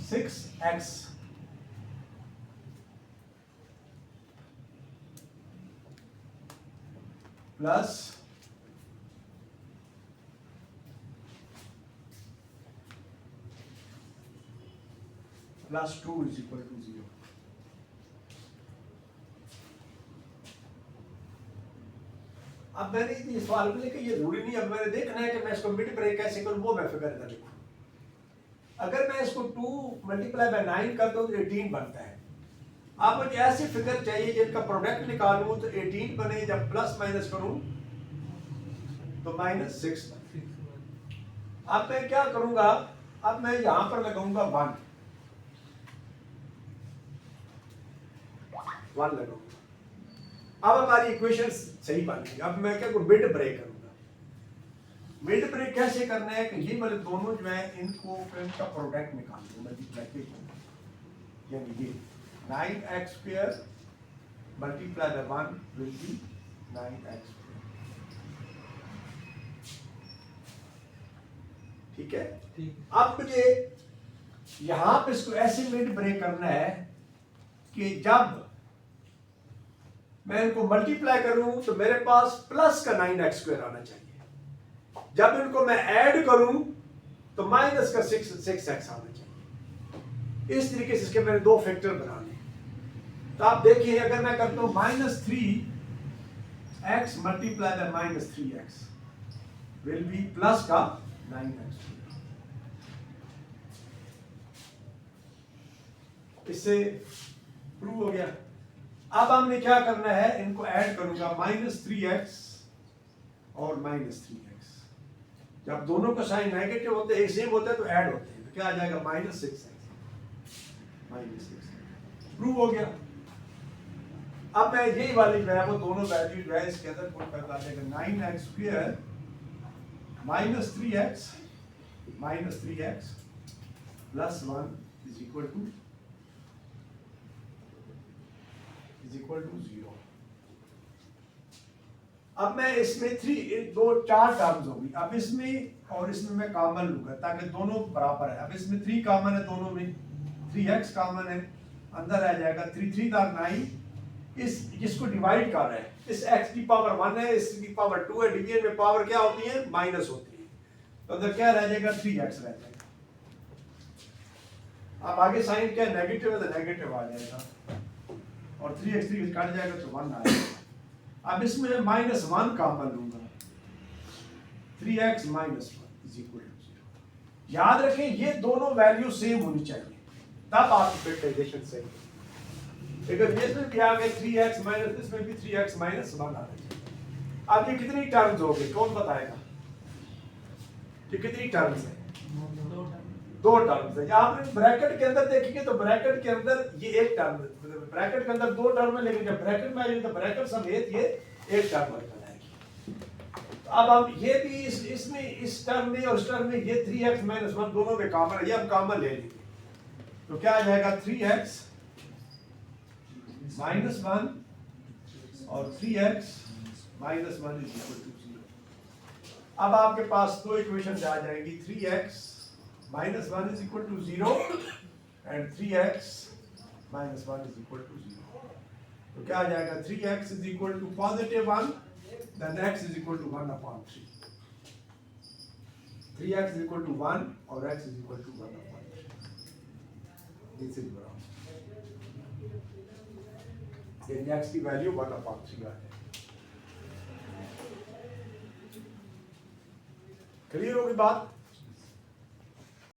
6x plus plus 2 is equal to 0। अब मैंने ये सवाल में लिखा, ये जरूरी नहीं, अब मैंने देखना है कि मैं इसको मिड ब्रेक कैसे करूं, वो मैं फिगर कर लिखूं। अगर मैं इसको 2 मल्टीप्लाई बाय 9 कर दूं तो 18 बनता है। अब मुझे ऐसी फिगर चाहिए जिनका प्रोडक्ट निकालूं तो 18 बने, जब प्लस माइनस करूं तो -6 बने। अब मैं क्या करूंगा, अब मैं यहां पर लगाऊंगा 1 लगाऊंगा। अब हमारी इक्वेशन सही बन गई। अब मैं क्या करूं, मिड ब्रेक करूंगा। मिड ब्रेक कैसे करना है कि ये वाले दोनों जो है इनको इनका प्रोडक्ट निकाल दूं, मल्टीप्लिकेशन, यानी ये 9x² multiply by 1 will be 9x²। ठीक है, अब मुझे यहां पे इसको ऐसे मिड ब्रेक करना है कि जब मैं इनको मल्टीप्लाई करूं तो मेरे पास प्लस का 9x² आना चाहिए, जब इनको मैं ऐड करूं तो माइनस का 6x आना चाहिए। इस तरीके से इसके मैंने दो फैक्टर बनाने। तो आप देखिए, अगर मैं करता हूं -3x multiply by -3x will be plus का 9x। इससे प्रूव हो गया। अब हमने क्या करना है, इनको ऐड करूंगा -3x और -3x। जब दोनों का साइन नेगेटिव होते हैं, एक सेम होता है तो ऐड होते हैं, तो क्या आ जाएगा -6x। प्रूव हो गया। अब मैं यही वाली जो है वो दोनों वैल्यू जो है इसके अंदर पुट कर डालेगा। 9x² -3x plus 1 is equal to 0। अब मैं इसमें 4 टर्म्स होगी। अब इसमें और इसमें मैं कॉमन लूंगा ताकि दोनों बराबर है। अब इसमें 3 कॉमन है, दोनों में 3x कॉमन है, अंदर आ जाएगा 3 3 9। इसको डिवाइड कर रहा है, इस x की पावर 1 है, इसकी पावर 2 है। डिवीजन में पावर क्या होती है, माइनस होती है, तो अंदर क्या रह जाएगा, 3x रह जाएगा। अब आगे साइन क्या नेगेटिव है तो नेगेटिव आ जाएगा, और 3x 3 कट जाएगा तो 1 आ जाएगा। अब इसमें -1 कॉमन लूंगा, 3x - 1 इज इक्वल टू 0। याद रखें ये दोनों वैल्यू सेम होनी चाहिए, तब आपकी फैक्टराइजेशन सही है। अगर इसमें भी आ गए 3x माइनस, इसमें भी 3x - 1 आना चाहिए। अब ये कितनी टर्म्स हो गई, कौन बताएगा? ये कितनी टर्म्स है? 2 टर्म्स है। आप ब्रैकेट के अंदर देखेंगे तो ब्रैकेट के अंदर ये एक टर्म है, ब्रैकेट के अंदर 2 टर्म है, लेकिन जब ब्रैकेट में आएगी तो ब्रैकेट समेत ये एक टर्म बन जाएगी। तो अब हम ये भी इसमें इस टर्म में और इस टर्म में ये 3x - 1 दोनों में कॉमन है, ये हम कॉमन ले लेंगे। तो क्या आ जाएगा, 3x - 1 और 3x - 1 इज इक्वल टू 0। अब आपके पास दो इक्वेशन आ जाएंगी, 3x - 1 is equal to 0 and 3x - 1 is equal to 0। तो क्या आ जाएगा, 3x is equal to +1, then x is equal to 1/3। 3x is equal to 1 और x is equal to 1/3। This is बराबर, ये x की वैल्यू 1/3 आ जाएगी। Clear होगी बात?